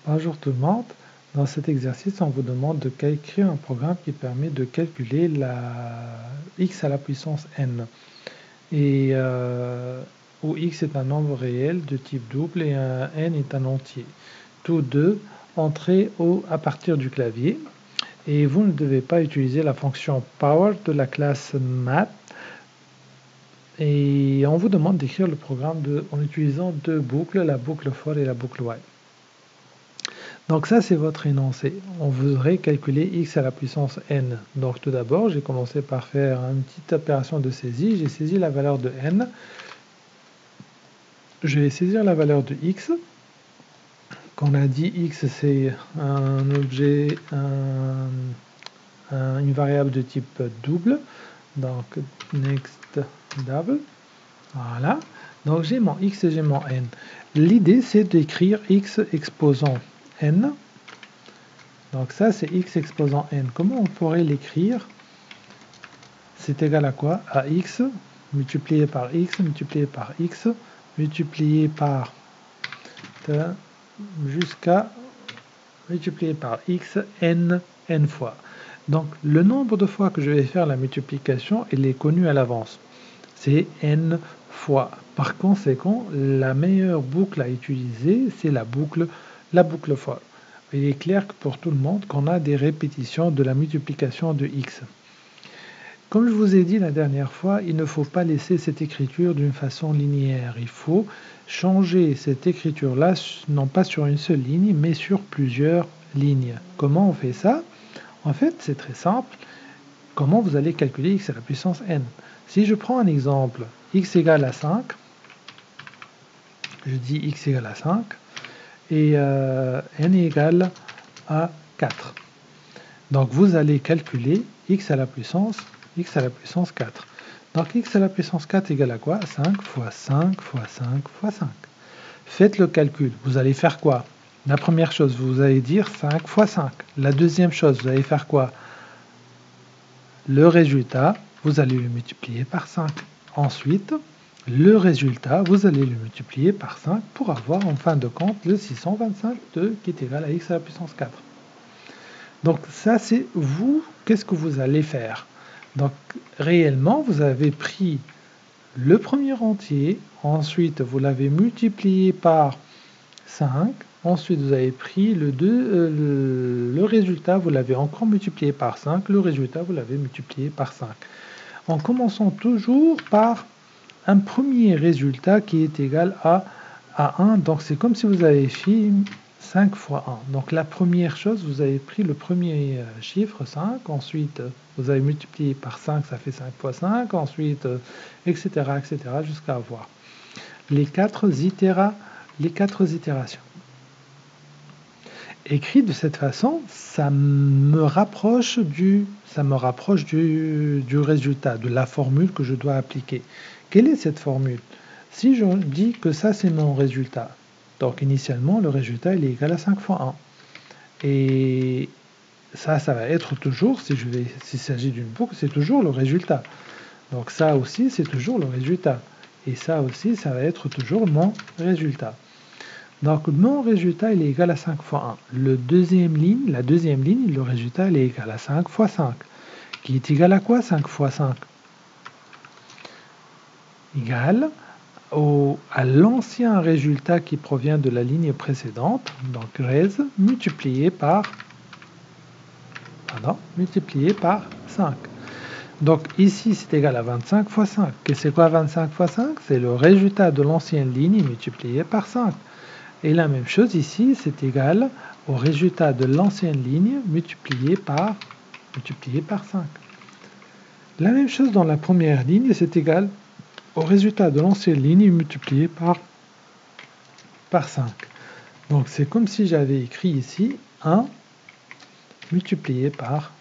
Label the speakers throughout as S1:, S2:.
S1: Bonjour tout le monde. Dans cet exercice, on vous demande d'écrire un programme qui permet de calculer la x à la puissance n. Et où x est un nombre réel de type double et n est un entier. Tous deux entrés à partir du clavier. Et vous ne devez pas utiliser la fonction power de la classe math. Et on vous demande d'écrire le programme en utilisant deux boucles, la boucle for et la boucle while. Donc ça, c'est votre énoncé. On voudrait calculer x à la puissance n. Donc tout d'abord, j'ai commencé par faire une petite opération de saisie. J'ai saisi la valeur de n. Je vais saisir la valeur de x. Qu'on a dit, x, c'est un objet, une variable de type double. Donc next double. Voilà. Donc j'ai mon x et j'ai mon n. L'idée, c'est d'écrire x exposant n. Donc ça, c'est x exposant n. Comment on pourrait l'écrire? C'est égal à quoi? À x multiplié par x, multiplié par x, multiplié par jusqu'à multiplié par x n fois. Donc le nombre de fois que je vais faire la multiplication, il est connu à l'avance. C'est n fois. Par conséquent, la meilleure boucle à utiliser, c'est la boucle for. Il est clair que pour tout le monde qu'on a des répétitions de la multiplication de x. Comme je vous ai dit la dernière fois, il ne faut pas laisser cette écriture d'une façon linéaire. Il faut changer cette écriture-là, non pas sur une seule ligne, mais sur plusieurs lignes. Comment on fait ça? En fait, c'est très simple. Comment vous allez calculer x à la puissance n? Si je prends un exemple, x égale à 5, je dis x égale à 5, et n égale à 4. Donc vous allez calculer x à la puissance 4. Donc x à la puissance 4 égale à quoi? 5 fois 5 fois 5 fois 5. Faites le calcul. Vous allez faire quoi? La première chose, vous allez dire 5 fois 5. La deuxième chose, vous allez faire quoi? Le résultat, vous allez le multiplier par 5. Ensuite, le résultat, vous allez le multiplier par 5 pour avoir en fin de compte le 625 qui est égal à x à la puissance 4. Donc ça, c'est vous, qu'est-ce que vous allez faire? Donc réellement, vous avez pris le premier entier, ensuite vous l'avez multiplié par 5, ensuite vous avez pris le résultat, vous l'avez encore multiplié par 5, le résultat, vous l'avez multiplié par 5. En commençant toujours par un premier résultat qui est égal à 1, donc c'est comme si vous avez fait 5 fois 1. Donc la première chose, vous avez pris le premier chiffre, 5, ensuite vous avez multiplié par 5, ça fait 5 fois 5, ensuite, etc., etc., jusqu'à avoir les 4 itérations. Écrit de cette façon, ça me rapproche du résultat, de la formule que je dois appliquer. Quelle est cette formule? Si je dis que ça c'est mon résultat, donc initialement le résultat il est égal à 5 fois 1. Et ça va être toujours, s'il s'agit d'une boucle, c'est toujours le résultat. Donc ça aussi c'est toujours le résultat. Et ça aussi, ça va être toujours mon résultat. Donc mon résultat il est égal à 5 fois 1. La deuxième ligne, le résultat il est égal à 5 fois 5. Qui est égal à quoi 5 fois 5? Égal à l'ancien résultat qui provient de la ligne précédente, donc 13, multiplié par 5. Donc ici c'est égal à 25 fois 5. Et c'est quoi 25 fois 5? C'est le résultat de l'ancienne ligne multiplié par 5. Et la même chose ici, c'est égal au résultat de l'ancienne ligne multiplié par 5. La même chose dans la première ligne, c'est égal au résultat de l'ancienne ligne multiplié par 5. Donc c'est comme si j'avais écrit ici 1 multiplié par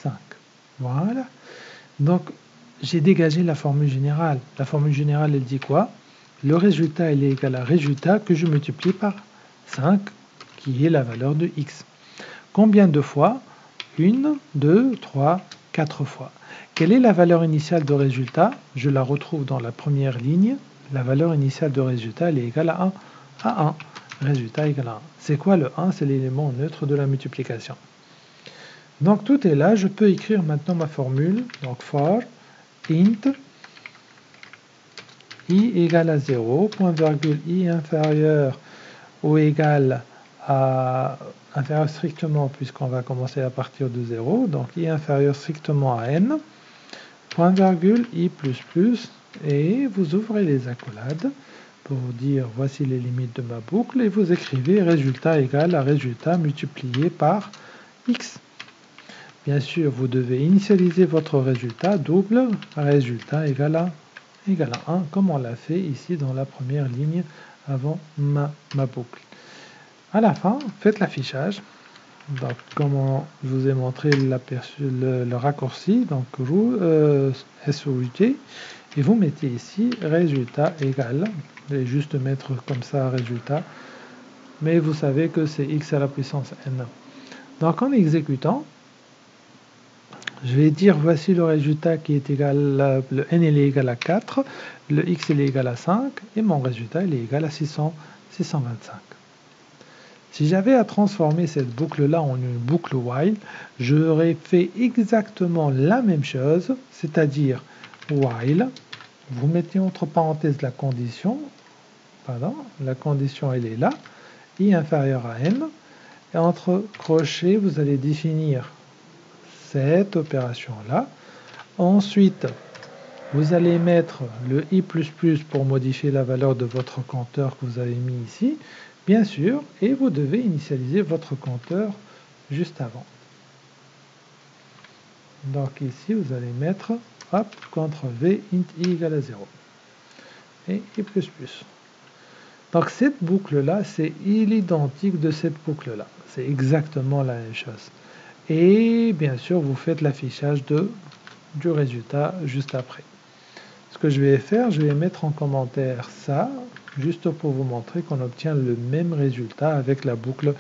S1: 5. Voilà. Donc j'ai dégagé la formule générale. La formule générale, elle dit quoi? Le résultat il est égal à résultat que je multiplie par 5, qui est la valeur de x. Combien de fois? 1, 2, 3, 4 fois. Quelle est la valeur initiale de résultat? Je la retrouve dans la première ligne. La valeur initiale de résultat elle est égale à 1. résultat égale à 1. C'est quoi le 1? C'est l'élément neutre de la multiplication. Donc tout est là, je peux écrire maintenant ma formule. Donc for int i égale à 0, point virgule i inférieur ou égal à inférieur strictement, puisqu'on va commencer à partir de 0, donc i inférieur strictement à n, point virgule i plus plus, et vous ouvrez les accolades pour dire voici les limites de ma boucle, et vous écrivez résultat égal à résultat multiplié par x. Bien sûr, vous devez initialiser votre résultat, double résultat égal à 1, comme on l'a fait ici dans la première ligne avant ma boucle. À la fin, faites l'affichage. Donc, comme je vous ai montré le raccourci, donc SOUT, et vous mettez ici résultat égal, vous allez juste mettre comme ça résultat, mais vous savez que c'est x à la puissance n. Donc en exécutant, je vais dire voici le résultat qui est égal, le n il est égal à 4, le x il est égal à 5, et mon résultat il est égal à 625. Si j'avais à transformer cette boucle-là en une boucle while, j'aurais fait exactement la même chose, c'est-à-dire while, vous mettez entre parenthèses la condition, la condition elle est là, i inférieur à n, et entre crochets vous allez définir cette opération-là. Ensuite, vous allez mettre le i++ pour modifier la valeur de votre compteur que vous avez mis ici, bien sûr, et vous devez initialiser votre compteur juste avant. Donc ici, vous allez mettre, hop, CTRL-V, int i égale à 0. Et i++. Donc cette boucle-là, c'est l'identique de cette boucle-là. C'est exactement la même chose. Et bien sûr, vous faites l'affichage du résultat juste après. Ce que je vais faire, je vais mettre en commentaire ça, juste pour vous montrer qu'on obtient le même résultat avec la boucle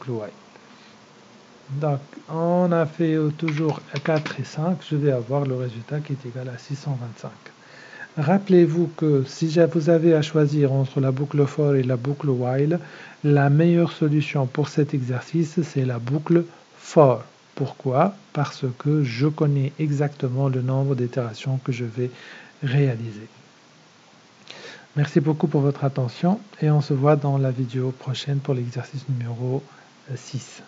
S1: while. Donc, on a fait toujours 4 et 5, je vais avoir le résultat qui est égal à 625. Rappelez-vous que si vous avez à choisir entre la boucle for et la boucle while, la meilleure solution pour cet exercice, c'est la boucle for. Pourquoi? Parce que je connais exactement le nombre d'itérations que je vais réaliser. Merci beaucoup pour votre attention et on se voit dans la vidéo prochaine pour l'exercice numéro 6.